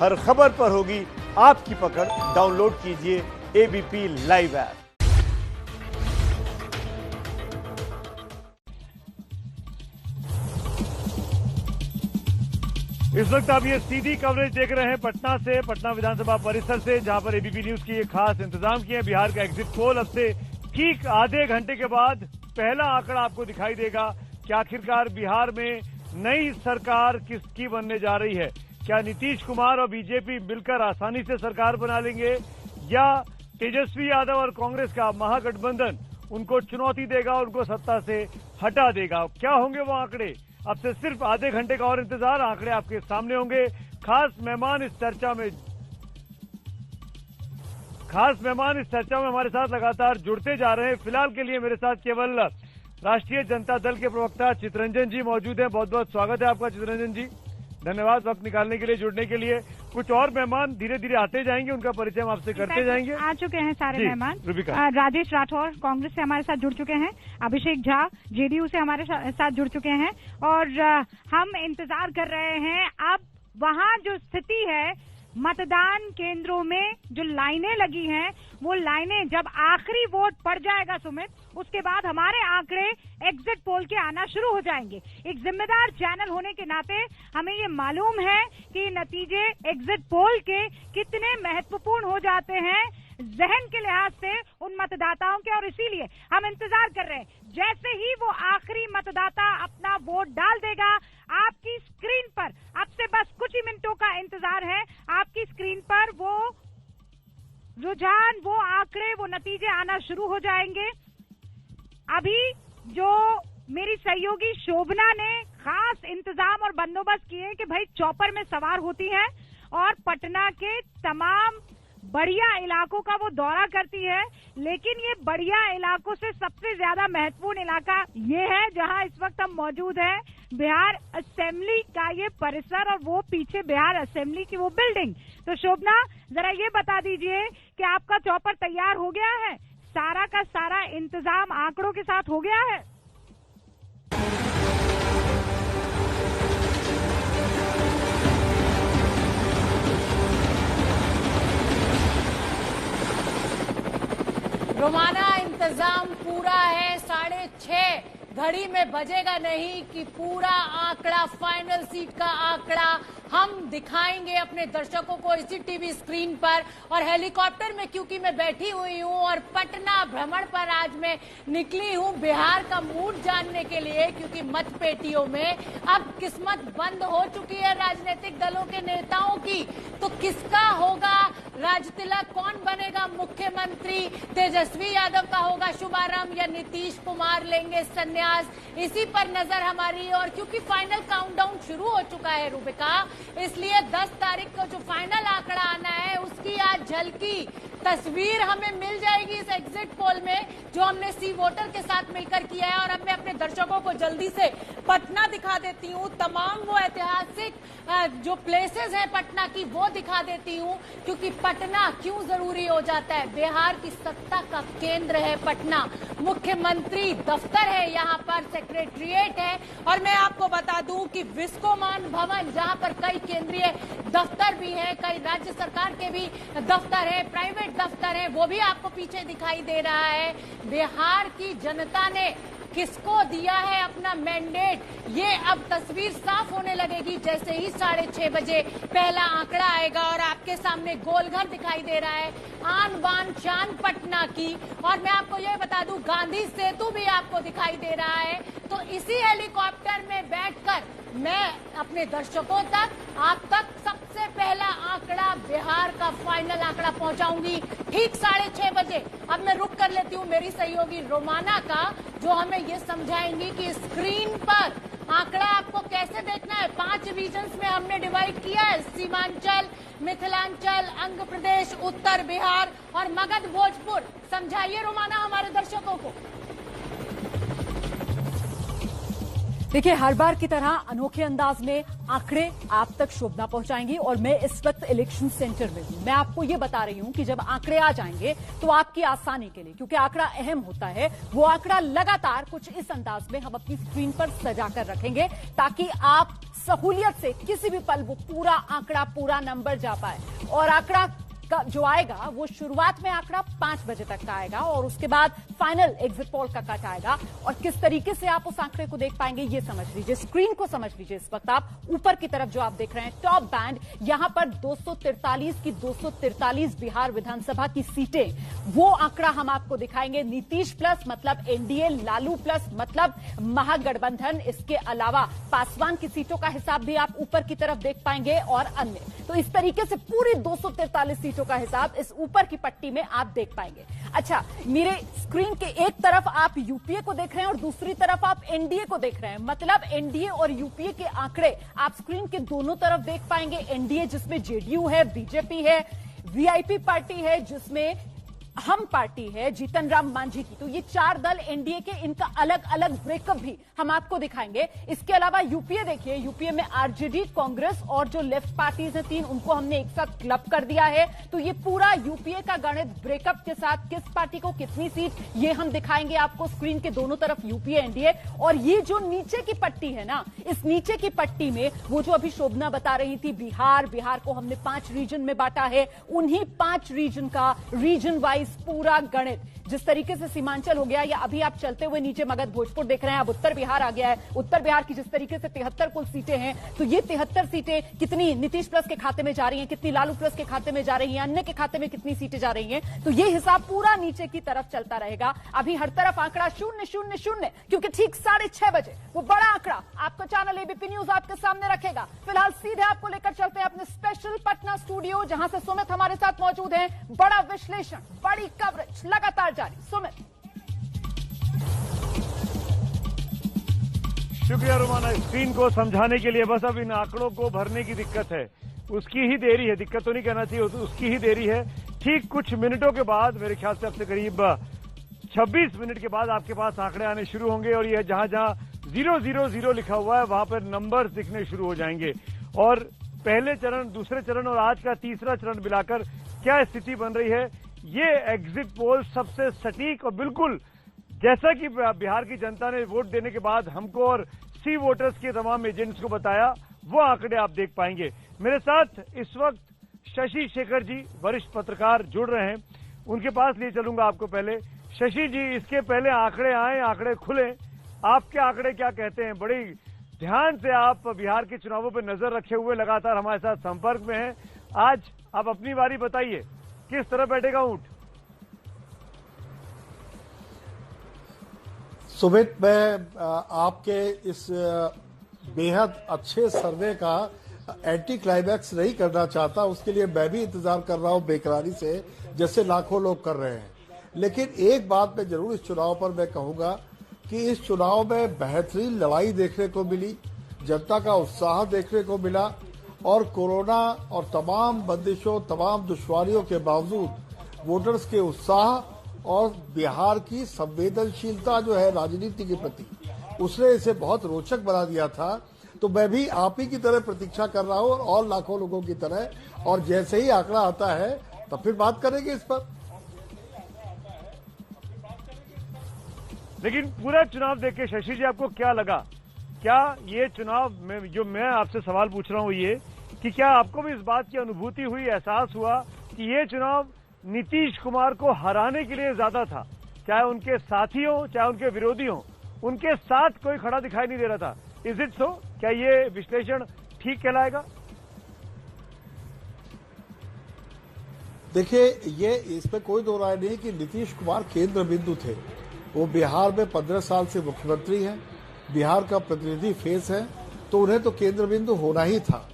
हर खबर पर होगी आपकी पकड़। डाउनलोड कीजिए एबीपी लाइव ऐप। इस वक्त आप ये सीधी कवरेज देख रहे हैं पटना से, पटना विधानसभा परिसर से, जहां पर एबीपी न्यूज की ये खास इंतजाम किए हैं। बिहार का एग्जिट पोल अब से ठीक आधे घंटे के बाद पहला आंकड़ा आपको दिखाई देगा कि आखिरकार बिहार में नई सरकार किसकी बनने जा रही है। क्या नीतीश कुमार और बीजेपी मिलकर आसानी से सरकार बना लेंगे, या तेजस्वी यादव और कांग्रेस का महागठबंधन उनको चुनौती देगा, उनको सत्ता से हटा देगा। क्या होंगे वो आंकड़े? अब से सिर्फ आधे घंटे का और इंतजार, आंकड़े आपके सामने होंगे। खास मेहमान इस चर्चा में हमारे साथ लगातार जुड़ते जा रहे हैं। फिलहाल के लिए मेरे साथ केवल राष्ट्रीय जनता दल के प्रवक्ता चितरंजन जी मौजूद हैं। बहुत बहुत स्वागत है आपका चितरंजन जी, धन्यवाद वक्त निकालने के लिए, जुड़ने के लिए। कुछ और मेहमान धीरे धीरे आते जाएंगे, उनका परिचय हम आपसे करते जाएंगे। आ चुके हैं सारे मेहमान। राजेश राठौर कांग्रेस से हमारे साथ जुड़ चुके हैं, अभिषेक झा जेडीयू से हमारे साथ जुड़ चुके हैं, और हम इंतजार कर रहे हैं अब वहाँ जो स्थिति है मतदान केंद्रों में जो लाइनें लगी हैं, वो लाइनें जब आखिरी वोट पड़ जाएगा सुमित, उसके बाद हमारे आंकड़े एग्जिट पोल के आना शुरू हो जाएंगे। एक जिम्मेदार चैनल होने के नाते हमें ये मालूम है कि नतीजे एग्जिट पोल के कितने महत्वपूर्ण हो जाते हैं जहन के लिहाज से उन मतदाताओं के, और इसीलिए हम इंतजार कर रहे हैं जैसे ही वो आखिरी मतदाता अपना वोट डाल देगा, आपकी स्क्रीन पर अब से बस कुछ ही मिनटों का इंतजार है, आपकी स्क्रीन पर वो रुझान, वो आंकड़े, वो नतीजे आना शुरू हो जाएंगे। अभी जो मेरी सहयोगी शोभना ने खास इंतजाम और बंदोबस्त किए कि भाई चॉपर में सवार होती है और पटना के तमाम बढ़िया इलाकों का वो दौरा करती है, लेकिन ये बढ़िया इलाकों से सबसे ज्यादा महत्वपूर्ण इलाका ये है जहां इस वक्त हम मौजूद हैं, बिहार असेंबली का ये परिसर और वो पीछे बिहार असेंबली की वो बिल्डिंग। तो शोभना, जरा ये बता दीजिए कि आपका चॉपर तैयार हो गया है, सारा का सारा इंतजाम आंकड़ों के साथ हो गया है? रोमाना इंतजाम पूरा है, 6:30 घड़ी में बजेगा नहीं कि पूरा आंकड़ा, फाइनल सीट का आंकड़ा हम दिखाएंगे अपने दर्शकों को इसी टीवी स्क्रीन पर। और हेलीकॉप्टर में क्योंकि मैं बैठी हुई हूं और पटना भ्रमण पर आज मैं निकली हूं बिहार का मूड जानने के लिए, क्योंकि मतपेटियों में अब किस्मत बंद हो चुकी है राजनीतिक दलों के नेताओं की। तो किसका होगा राजतिलक, कौन बनेगा मुख्यमंत्री? तेजस्वी यादव का होगा शुभारंभ या नीतीश कुमार लेंगे संन्यास? इसी पर नजर हमारी। और क्योंकि फाइनल काउंटडाउन शुरू हो चुका है रूबिका, इसलिए 10 तारीख को जो फाइनल आंकड़ा आना है उसकी आज झलकी तस्वीर हमें मिल जाएगी इस एग्जिट पोल में, जो हमने सी वोटर के साथ मिलकर किया है। और अब मैं अपने दर्शकों को जल्दी से पटना दिखा देती हूँ, तमाम वो ऐतिहासिक जो प्लेसेस हैं पटना की वो दिखा देती हूँ, क्योंकि पटना क्यों जरूरी हो जाता है। बिहार की सत्ता का केंद्र है पटना, मुख्यमंत्री दफ्तर है, यहाँ पर सेक्रेटरिएट है, और मैं आपको बता दूं कि विस्कोमान भवन जहाँ पर कई केंद्रीय दफ्तर भी है, कई राज्य सरकार के भी दफ्तर है, प्राइवेट दफ्तर है, वो भी आपको पीछे दिखाई दे रहा है। बिहार की जनता ने किसको दिया है अपना मैंडेट, ये अब तस्वीर साफ होने लगेगी जैसे ही 6:30 बजे पहला आंकड़ा आएगा। और आपके सामने गोलघर दिखाई दे रहा है, आन बान शान पटना की। और मैं आपको ये बता दूं, गांधी सेतु भी आपको दिखाई दे रहा है। तो इसी हेलीकॉप्टर में बैठकर मैं अपने दर्शकों तक, आप तक सबसे पहला आंकड़ा, बिहार का फाइनल आंकड़ा पहुंचाऊंगी ठीक 6:30 बजे। अब मैं रुक कर लेती हूँ मेरी सहयोगी रोमाना का, जो हमें ये समझाएंगी कि स्क्रीन पर आंकड़ा आपको कैसे देखना है। 5 रीजन्स में हमने डिवाइड किया है, सीमांचल, मिथिलांचल, अंग प्रदेश, उत्तर बिहार और मगध भोजपुर। समझाइए रोमाना हमारे दर्शकों को। देखिए, हर बार की तरह अनोखे अंदाज में आंकड़े आप तक शोभना पहुंचाएंगी और मैं इस वक्त इलेक्शन सेंटर में हूं। मैं आपको ये बता रही हूं कि जब आंकड़े आ जाएंगे तो आपकी आसानी के लिए, क्योंकि आंकड़ा अहम होता है, वो आंकड़ा लगातार कुछ इस अंदाज में हम अपनी स्क्रीन पर सजा कर रखेंगे ताकि आप सहूलियत से किसी भी पल वो पूरा आंकड़ा, पूरा नंबर जा पाए। और आंकड़ा का जो आएगा वो शुरुआत में आंकड़ा 5 बजे तक का आएगा और उसके बाद फाइनल एग्जिट पोल का कट आएगा। और किस तरीके से आप उस आंकड़े को देख पाएंगे ये समझ लीजिए, स्क्रीन को समझ लीजिए। इस वक्त आप ऊपर की तरफ जो आप देख रहे हैं टॉप बैंड, यहां पर 243 की 243 बिहार विधानसभा की सीटें, वो आंकड़ा हम आपको दिखाएंगे। नीतीश प्लस मतलब एनडीए, लालू प्लस मतलब महागठबंधन, इसके अलावा पासवान की सीटों का हिसाब भी आप ऊपर की तरफ देख पाएंगे और अन्य। तो इस तरीके से पूरी 243 सीटों का हिसाब इस ऊपर की पट्टी में आप देख पाएंगे। अच्छा, मेरे स्क्रीन के एक तरफ आप यूपीए को देख रहे हैं और दूसरी तरफ आप एनडीए को देख रहे हैं। मतलब एनडीए और यूपीए के आंकड़े आप स्क्रीन के दोनों तरफ देख पाएंगे। एनडीए जिसमें जेडीयू है, बीजेपी है, वीआईपी पार्टी है जिसमें हम पार्टी है जीतन राम मांझी की। तो ये 4 दल एनडीए के, इनका अलग अलग ब्रेकअप भी हम आपको दिखाएंगे। इसके अलावा यूपीए देखिए, यूपीए में आरजेडी, कांग्रेस और जो लेफ्ट पार्टीज हैं 3, उनको हमने एक साथ क्लब कर दिया है। तो ये पूरा यूपीए का गणित ब्रेकअप के साथ किस पार्टी को कितनी सीट, ये हम दिखाएंगे आपको स्क्रीन के दोनों तरफ, यूपीए, एनडीए। और ये जो नीचे की पट्टी है ना, इस नीचे की पट्टी में वो जो अभी शोभना बता रही थी, बिहार को हमने 5 रीजन में बांटा है। उन्हीं 5 रीजन का रीजन वाइज पूरा गणित, जिस तरीके से सीमांचल हो गया, या अभी आप चलते हुए नीचे मगध भोजपुर देख रहे हैं, अब उत्तर बिहार आ गया है। उत्तर बिहार की जिस तरीके से 73 कुल सीटें हैं, तो ये 73 सीटें कितनी नीतीश प्लस के खाते में जा रही हैं, कितनी लालू प्लस के खाते में जा रही हैं, अन्य के खाते में कितनी सीटें जा रही हैं, तो ये हिसाब पूरा नीचे की तरफ चलता रहेगा। अभी हर तरफ आंकड़ा 000, क्योंकि ठीक 6:30 बजे वो बड़ा आंकड़ा आपका चैनल एबीपी न्यूज आपके सामने रखेगा। फिलहाल सीधे आपको लेकर चलते हैं अपने स्पेशल पटना स्टूडियो, जहां से सुमित हमारे साथ मौजूद हैं। बड़ा विश्लेषण, बड़ी कवरेज लगातार जारी। सुमित, शुक्रिया रुमाना, स्क्रीन को समझाने के लिए। बस अब इन आंकड़ों को भरने की दिक्कत है, उसकी ही देरी है, दिक्कत तो नहीं कहना चाहिए, उसकी ही देरी है। ठीक कुछ मिनटों के बाद, मेरे ख्याल से अब से करीब 26 मिनट के बाद आपके पास आंकड़े आने शुरू होंगे और ये जहां जहां 000 लिखा हुआ है वहां पर नंबर्स दिखने शुरू हो जाएंगे। और पहले चरण, दूसरे चरण और आज का तीसरा चरण मिलाकर क्या स्थिति बन रही है, ये एग्जिट पोल सबसे सटीक और बिल्कुल जैसा कि बिहार की जनता ने वोट देने के बाद हमको और सी वोटर्स के तमाम एजेंट्स को बताया, वो आंकड़े आप देख पाएंगे। मेरे साथ इस वक्त शशि शेखर जी, वरिष्ठ पत्रकार, जुड़ रहे हैं। उनके पास लिए चलूंगा आपको पहले। शशि जी, इसके पहले आंकड़े आए, आंकड़े खुले, आपके आंकड़े क्या कहते हैं? बड़ी ध्यान से आप बिहार के चुनावों पर नजर रखे हुए लगातार हमारे साथ संपर्क में हैं। आज आप अपनी बारी बताइए, किस तरह बैठेगा ऊंट? सुमित, मैं आपके इस बेहद अच्छे सर्वे का एंटी क्लाइमैक्स नहीं करना चाहता, उसके लिए मैं भी इंतजार कर रहा हूं बेकरारी से, जैसे लाखों लोग कर रहे हैं। लेकिन एक बात मैं जरूर इस चुनाव पर मैं कहूंगा कि इस चुनाव में बेहतरीन लड़ाई देखने को मिली, जनता का उत्साह देखने को मिला और कोरोना और तमाम बंदिशों, तमाम दुश्वारियों के बावजूद वोटर्स के उत्साह और बिहार की संवेदनशीलता जो है राजनीति के प्रति, उसने इसे बहुत रोचक बना दिया था। तो मैं भी आप ही की तरह प्रतीक्षा कर रहा हूं और लाखों लोगों की तरह, और जैसे ही आंकड़ा आता है तब फिर बात करेंगे इस पर। लेकिन पूरा चुनाव देख के शशि जी आपको क्या लगा? क्या ये चुनाव में, जो मैं आपसे सवाल पूछ रहा हूं ये कि क्या आपको भी इस बात की अनुभूति हुई, एहसास हुआ कि ये चुनाव नीतीश कुमार को हराने के लिए ज्यादा था? चाहे उनके साथी हो, चाहे उनके विरोधी हो, उनके साथ कोई खड़ा दिखाई नहीं दे रहा था। Is it so? क्या ये विश्लेषण ठीक कहलाएगा? देखिए, ये इसमें कोई दो राय नहीं कि नीतीश कुमार केंद्र बिंदु थे। वो बिहार में 15 साल से मुख्यमंत्री हैं, बिहार का प्रतिनिधि फेस है, तो उन्हें तो केंद्र बिंदु होना ही था।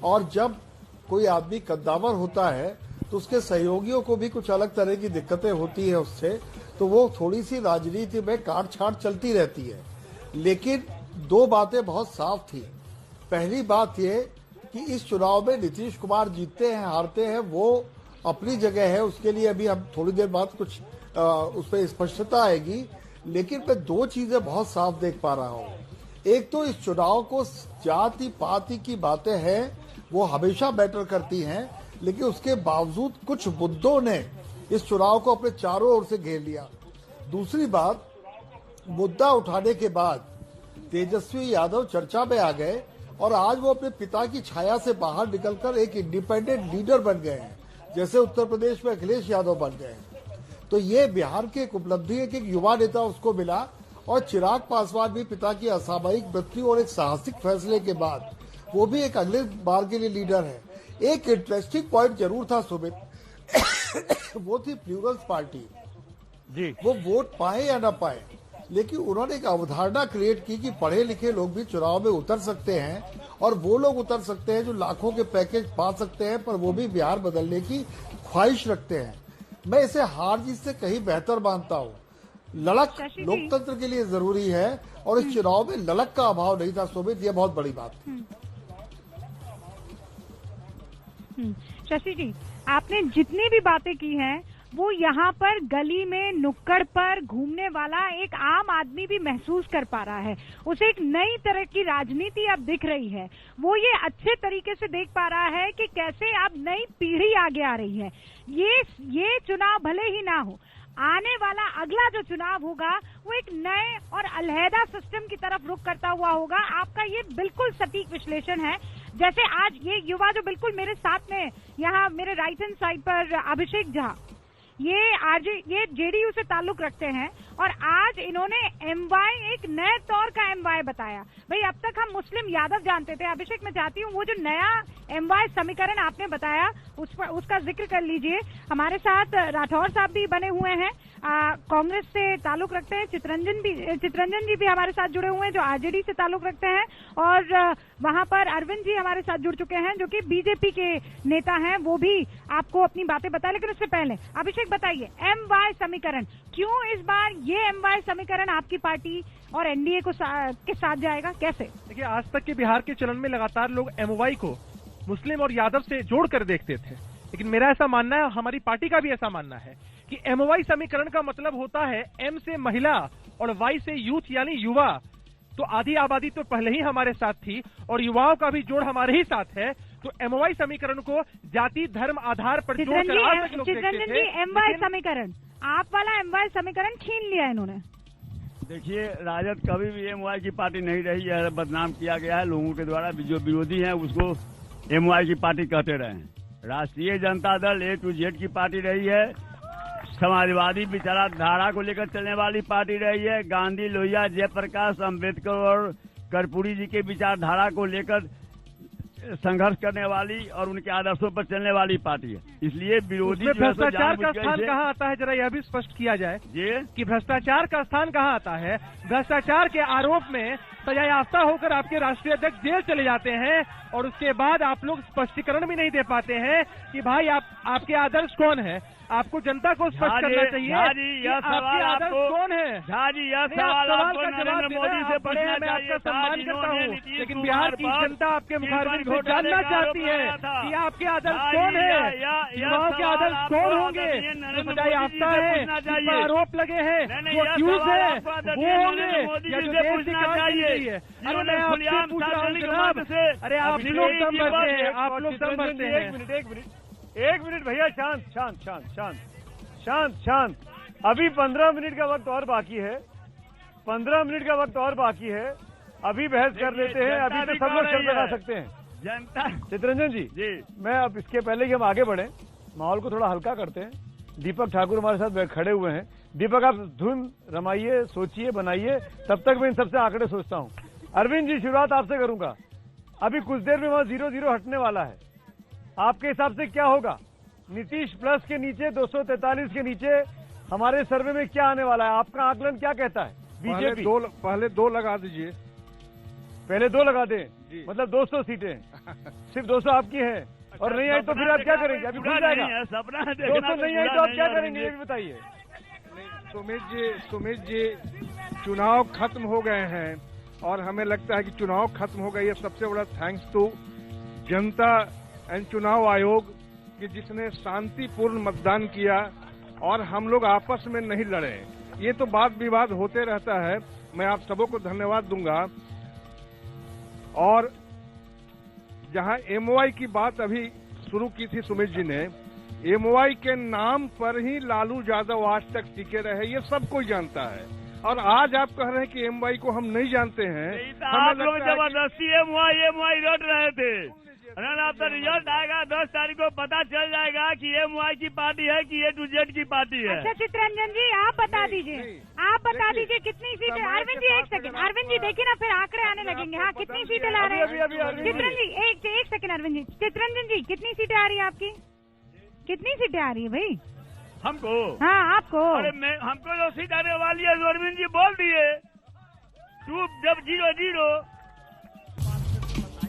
और जब कोई आदमी कद्दावर होता है तो उसके सहयोगियों को भी कुछ अलग तरह की दिक्कतें होती है उससे, तो वो थोड़ी सी राजनीति में काट छाट चलती रहती है। लेकिन दो बातें बहुत साफ थी। पहली बात ये कि इस चुनाव में नीतीश कुमार जीतते हैं हारते हैं वो अपनी जगह है, उसके लिए अभी हम थोड़ी देर बाद कुछ उस पर स्पष्टता आएगी। लेकिन मैं दो चीजें बहुत साफ देख पा रहा हूं। एक तो इस चुनाव को जाति पाति की बातें हैं, वो हमेशा मैटर करती हैं, लेकिन उसके बावजूद कुछ मुद्दों ने इस चुनाव को अपने चारों ओर से घेर लिया। दूसरी बात, मुद्दा उठाने के बाद तेजस्वी यादव चर्चा में आ गए और आज वो अपने पिता की छाया से बाहर निकलकर एक इंडिपेंडेंट लीडर बन गए हैं, जैसे उत्तर प्रदेश में अखिलेश यादव बन गए हैं। तो ये बिहार की एक उपलब्धि है कि एक युवा नेता उसको मिला, और चिराग पासवान भी पिता की असामयिक मृत्यु और एक साहसिक फैसले के बाद वो भी एक अगले बार के लिए लीडर है। एक इंटरेस्टिंग पॉइंट जरूर था सुमित, वो थी प्लूरल्स पार्टी जी। वो वोट पाए या ना पाए, लेकिन उन्होंने एक अवधारणा क्रिएट की कि पढ़े लिखे लोग भी चुनाव में उतर सकते हैं, और वो लोग उतर सकते हैं जो लाखों के पैकेज पा सकते हैं पर वो भी बिहार बदलने की ख्वाहिश रखते हैं। मैं इसे हार जीत से कहीं बेहतर मानता हूँ। लड़क लोकतंत्र के लिए जरूरी है, और इस चुनाव में लड़क का अभाव नहीं था सुमित, ये बहुत बड़ी बात थी। शशि जी, आपने जितनी भी बातें की हैं वो यहाँ पर गली में नुक्कड़ पर घूमने वाला एक आम आदमी भी महसूस कर पा रहा है। उसे एक नई तरह की राजनीति अब दिख रही है। वो ये अच्छे तरीके से देख पा रहा है कि कैसे अब नई पीढ़ी आगे आ रही है। ये चुनाव भले ही ना हो, आने वाला अगला जो चुनाव होगा वो एक नए और अलहदा सिस्टम की तरफ रुख करता हुआ होगा। आपका ये बिल्कुल सटीक विश्लेषण है। जैसे आज ये युवा जो बिल्कुल मेरे साथ में यहाँ मेरे राइट हैंड साइड पर अभिषेक झा, ये जेडीयू से ताल्लुक रखते हैं, और आज इन्होंने एमवाई एक नए तौर का एमवाई बताया। भाई अब तक हम मुस्लिम यादव जानते थे। अभिषेक, मैं चाहती हूँ वो जो नया एमवाई समीकरण आपने बताया उसका जिक्र कर लीजिए। हमारे साथ राठौर साहब भी बने हुए हैं, कांग्रेस से ताल्लुक रखते हैं। चितरंजन जी भी हमारे साथ जुड़े हुए हैं जो आरजेडी से ताल्लुक रखते हैं, और वहां पर अरविंद जी हमारे साथ जुड़ चुके हैं जो कि बीजेपी के नेता हैं। वो भी आपको अपनी बातें बताए, लेकिन उससे पहले अभिषेक बताइए, एमवाई समीकरण, क्यों इस बार ये एमवाई समीकरण आपकी पार्टी और एनडीए के साथ जाएगा, कैसे? देखिए, आज तक के बिहार के चलन में लगातार लोग एमवाई को मुस्लिम और यादव से जोड़कर देखते थे, लेकिन मेरा ऐसा मानना है, हमारी पार्टी का भी ऐसा मानना है कि एमवाई समीकरण का मतलब होता है एम से महिला और वाई से यूथ यानी युवा। तो आधी आबादी तो पहले ही हमारे साथ थी और युवाओं का भी जोड़ हमारे ही साथ है। तो एमवाई समीकरण को जाति धर्म आधार पर जोड़कर आज तक लोग देखते थे। एमवाई समीकरण, आप वाला एमवाई समीकरण छीन लिया इन्होंने। देखिए, राजद कभी भी एमवाई की पार्टी नहीं रही है, बदनाम किया गया है लोगों के द्वारा। जो विरोधी हैं उसको एमवाई की पार्टी कहते रहे हैं। राष्ट्रीय जनता दल ए टू जेड की पार्टी रही है, समाजवादी विचारधारा को लेकर चलने वाली पार्टी रही है। गांधी, लोहिया, जयप्रकाश, अम्बेडकर और कर्पूरी जी के विचारधारा को लेकर संघर्ष करने वाली और उनके आदर्शों पर चलने वाली पार्टी है। इसलिए विरोधी भ्रष्टाचार का स्थान कहाँ आता है, जरा यह भी स्पष्ट किया जाए कि भ्रष्टाचार का स्थान कहाँ आता है। भ्रष्टाचार के आरोप में सजायाफ्ता होकर आपके राष्ट्रीय अध्यक्ष जेल चले जाते हैं और उसके बाद आप लोग स्पष्टीकरण भी नहीं दे पाते हैं कि भाई आपके आदर्श कौन है। आपको जनता को स्पष्ट करना चाहिए आपके आदर्श कौन है। यह सवाल का जवाब मोदी से पूछना मैं आपका सम्मान करता हूँ, लेकिन बिहार की जनता आपके मुखारबिन को जानना चाहती है कि आपके आदर्श कौन है, युवाओं के आदर्श कौन होंगे। सजायाफ्ता है, जिस पर आरोप लगे हैं, वो अक्यूज है, वो होंगे या जो देश की कमाई है। अरे मैं आपसे पूछ रहा हूँ जनाब, अरे आप लोग दम भरते हैं, आप लोग दम भरते हैं। एक मिनट भैया, शांत। अभी 15 मिनट का वक्त और बाकी है, 15 मिनट का वक्त और बाकी है। अभी बहस कर लेते हैं, अभी तो सब लोग चल लगा सकते हैं। जनता चितरंजन जी, मैं अब इसके पहले कि हम आगे बढ़े, माहौल को थोड़ा हल्का करते हैं। दीपक ठाकुर हमारे साथ खड़े हुए हैं। दीपक, आप धुन रमाइए, सोचिए, बनाइए, तब तक मैं इन सबसे आंकड़े सोचता हूँ। अरविंद जी, शुरुआत आपसे करूंगा। अभी कुछ देर में वहां 0-0 हटने वाला है, आपके हिसाब से क्या होगा? नीतीश प्लस के नीचे, 243 के नीचे हमारे सर्वे में क्या आने वाला है? आपका आकलन क्या कहता है? बीजेपी पहले दो लगा दीजिए। पहले 2 लगा दें, मतलब 200 सीटें सिर्फ 200 आपकी हैं, और नहीं आई तो फिर आप क्या करेंगे? अभी खुल जाएगा सपना। 200 नहीं आई तो आप क्या करेंगे, ये भी बताइए। सुमित जी, चुनाव खत्म हो गए हैं और हमें लगता है कि चुनाव खत्म हो गए। ये सबसे बड़ा थैंक्स टू जनता एंड चुनाव आयोग कि जिसने शांतिपूर्ण मतदान किया और हम लोग आपस में नहीं लड़े। ये तो वाद विवाद होते रहता है, मैं आप सबों को धन्यवाद दूंगा। और जहां एमओआई की बात अभी शुरू की थी सुमित जी ने, एमओआई के नाम पर ही लालू यादव आज तक टिके रहे, ये सब कोई जानता है। और आज आप कह रहे हैं कि एमवाई को हम नहीं जानते हैं। आप लोग जबरदस्ती एमवाई रोट रहे थे। अब तो रिजल्ट आएगा 10 तारीख को पता चल जाएगा कि एमवाई की पार्टी है कि A-Z की पार्टी है। अच्छा चित्ररंजन जी आप बता दीजिए कितनी सीटें। अरविंद जी एक सेकंड, अरविंद जी देखिए ना, फिर आंकड़े आने लगेंगे। हाँ कितनी सीटें ला रहे हैं चित्ररंजन जी? एक सेकंड अरविंद जी। चित्ररंजन जी कितनी सीटें आ रही है आपकी? कितनी सीटें आ रही है भाई हमको? हाँ आपको। अरे हमको जो सीट आने वाली है अरविंद जी बोल दिए 2 जब 0-0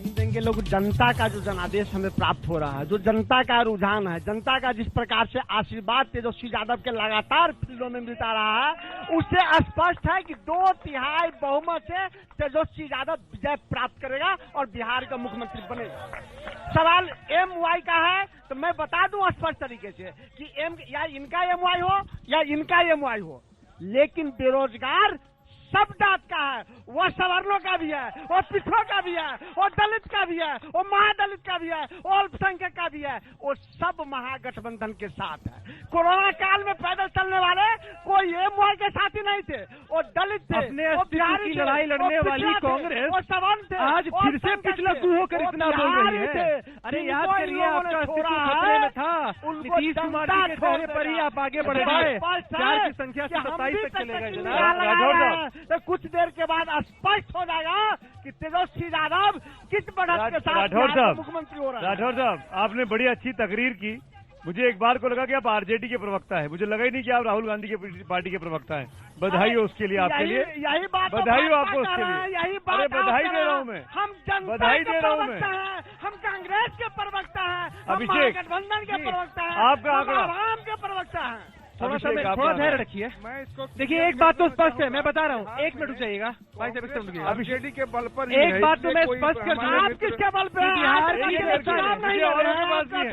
देंगे लोग। जनता का जो जनादेश हमें प्राप्त हो रहा है, जो जनता का रुझान है, जनता का जिस प्रकार से आशीर्वाद तेजस्वी यादव के लगातार फील्डों में मिलता रहा है, उससे स्पष्ट है कि 2/3 बहुमत से तेजस्वी यादव विजय प्राप्त करेगा और बिहार का मुख्यमंत्री बनेगा। सवाल एमवाई का है तो मैं बता दूं स्पष्ट तरीके से कि या इनका एमवाई हो या इनका एमवाई हो, लेकिन बेरोजगार सब जात का है, वो सवर्णों का भी है, वो पिछड़ों का भी है, वो दलित का भी है, वो महादलित का भी है, वो अल्पसंख्यक का भी है, वो सब महागठबंधन के साथ है। कोरोना काल में पैदल चलने वाले कोई एमवाई के साथी नहीं थे, वो दलित थे, अपने वो अस्तित्व की लड़ाई लड़ने वाली कांग्रेस वो सवर्ण थे, आज फिर से पिछला क्यों होकर इतना बोल रही है? अरे याद करिए आपका अस्तित्व खतरे में था, नीतीश कुमार जी के चेहरे पर ही आप आगे बढ़ पाए। 4 की संख्या से 27 तक चले गए जनाब। तो कुछ देर के बाद स्पष्ट हो जाएगा कि तेजस्वी यादव किस बढ़त के साथ मुख्यमंत्री हो रहा है। राठौर साहब आपने बड़ी अच्छी तकरीर की। मुझे एक बार को लगा कि आप आरजेडी के प्रवक्ता है, मुझे लगा ही नहीं कि आप राहुल गांधी की पार्टी के प्रवक्ता हैं। बधाई हो उसके लिए, आपके लिए यही बात, बधाई हो आपको उसके लिए। यही बात, अरे बधाई दे रहा हूँ मैं, हम बधाई दे रहा हूँ मैं। हम कांग्रेस के प्रवक्ता हैं, अभिषेक गठबंधन के प्रवक्ता हैं, आपका आंकड़ा आवाम के प्रवक्ता हैं। थोड़ा धैर्य रखिए। देखिए एक बात तो स्पष्ट है, मैं बता रहा हूँ, 1 मिनट रुक जाइएगा भाई साहब, 1 मिनट रुकिए। आरजेडी के बल पर एक बात तो मैं स्पष्ट कर दूं, आप किसके बल पे? बिहार थोड़ा धैर्य रखिए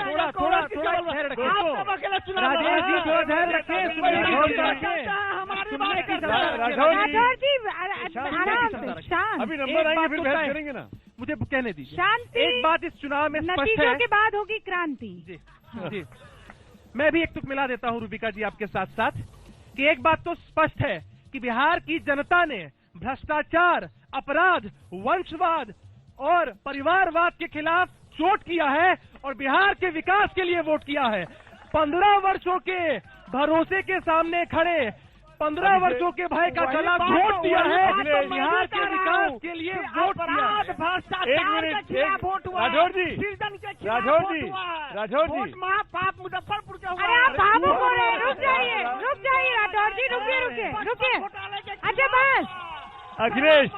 राजेश जी, थोड़ा धैर्य रखिए। राठौर जी आराम से, शांत। अभी नंबर आएंगे फिर बहस करेंगे ना। मुझे कहने दीजिए। शांति। एक बात इस चुनाव में स्पष्ट नतीजों है के बाद होगी क्रांति। जी मैं भी एक तुक मिला देता हूं रूबिका जी आपके साथ साथ कि एक बात तो स्पष्ट है कि बिहार की जनता ने भ्रष्टाचार, अपराध, वंशवाद और परिवारवाद के खिलाफ वोट किया है और बिहार के विकास के लिए वोट किया है। 15 वर्षों के भरोसे के सामने खड़े 15 वर्षों के भाई का गला घोट दिया है, बिहार के विकास के लिए वोट दिया है। एक मिनट, राठौर जी महापाप मुजफ्फरपुर के अरे आप बाबू बोल रहे हैं, रुक जाइए राठौर जी, रुकिए। अच्छा बस अखिलेश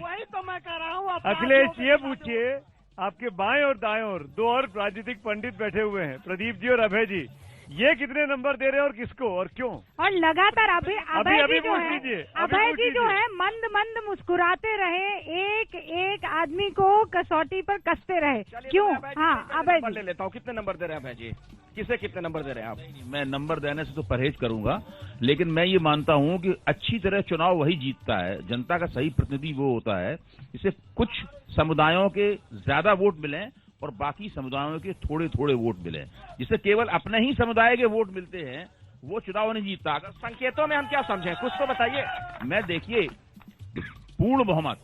वही तो मैं कह रहा हूँ। अखिलेश ये पूछिए, आपके बाएं और दाएं ओर 2 और राजनीतिक पंडित बैठे हुए हैं, प्रदीप जी और अभय जी, ये कितने नंबर दे रहे हैं और किसको और क्यों? और लगातार अभय जी जो है मंद मुस्कुराते रहे, एक आदमी को कसौटी पर कसते रहे, क्यों? हाँ अभय जी ले लेता हूँ। कितने नंबर दे रहे हैं अभय जी? किसे कितने नंबर दे रहे हैं आप? मैं नंबर देने से तो परहेज करूंगा, लेकिन मैं ये मानता हूं कि अच्छी तरह चुनाव वही जीतता है, जनता का सही प्रतिनिधि वो होता है जिसे कुछ समुदायों के ज्यादा वोट मिले और बाकी समुदायों के थोड़े थोड़े वोट मिले। जिसे केवल अपने ही समुदाय के वोट मिलते हैं वो चुनाव नहीं जीतता। अगर संकेतों में हम क्या समझें, कुछ तो बताइए। मैं देखिए, पूर्ण बहुमत,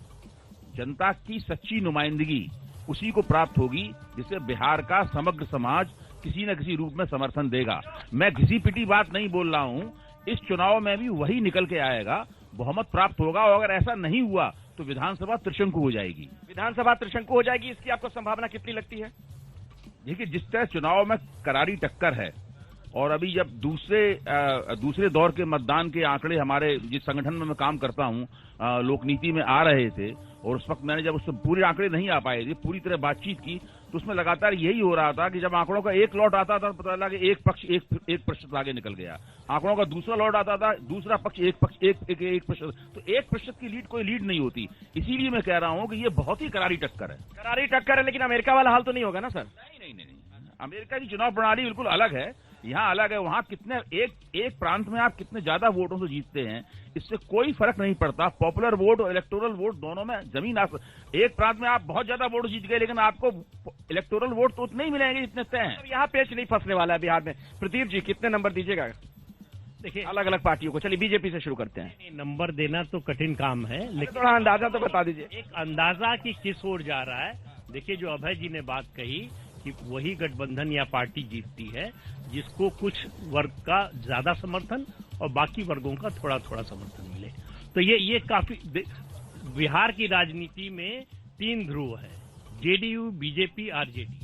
जनता की सच्ची नुमाइंदगी उसी को प्राप्त होगी जिसे बिहार का समग्र समाज किसी न किसी रूप में समर्थन देगा। मैं घिसी पिटी बात नहीं बोल रहा हूं, इस चुनाव में भी वही निकल के आएगा, बहुमत प्राप्त होगा। और अगर ऐसा नहीं हुआ तो विधानसभा त्रिशंकु हो जाएगी। विधानसभा त्रिशंकु हो जाएगी, इसकी आपको संभावना कितनी लगती है? देखिए, जिस तरह चुनाव में करारी टक्कर है और अभी जब दूसरे दौर के मतदान के आंकड़े हमारे जिस संगठन में मैं काम करता हूं लोकनीति में आ रहे थे और उस वक्त मैंने जब उससे पूरे आंकड़े नहीं आ पाए थे, पूरी तरह बातचीत की, तो उसमें लगातार यही हो रहा था कि जब आंकड़ों का एक लॉट आता था तो पता लगा कि एक पक्ष 1% आगे निकल गया। आंकड़ों का दूसरा लॉट आता था, दूसरा पक्ष 1%। तो 1% की लीड कोई लीड नहीं होती। इसीलिए मैं कह रहा हूं कि ये बहुत ही करारी टक्कर है। करारी टक्कर है, लेकिन अमेरिका वाला हाल तो नहीं होगा ना सर? नहीं। अमेरिका की चुनाव प्रणाली बिल्कुल अलग है, यहाँ अलग है। वहाँ कितने एक प्रांत में आप कितने ज्यादा वोटों से जीतते हैं इससे कोई फर्क नहीं पड़ता। पॉपुलर वोट और इलेक्टोरल वोट दोनों में जमीन आसमान। एक प्रांत में आप बहुत ज्यादा वोट जीत गए लेकिन आपको इलेक्टोरल वोट तो उतने ही मिलेंगे जितने तय हैं। यहाँ पेच नहीं फंसने वाला है बिहार में। प्रदीप जी कितने नंबर दीजिएगा? देखिए अलग अलग पार्टियों को। चलिए बीजेपी से शुरू करते हैं। नंबर देना तो कठिन काम है, लेकिन थोड़ा अंदाजा तो बता दीजिए। एक अंदाजा कि किस ओर जा रहा है। देखिए, जो अभय जी ने बात कही कि वही गठबंधन या पार्टी जीतती है जिसको कुछ वर्ग का ज्यादा समर्थन और बाकी वर्गों का थोड़ा थोड़ा समर्थन मिले। तो ये काफी, बिहार की राजनीति में 3 ध्रुव है, जेडीयू, बीजेपी, आरजेडी।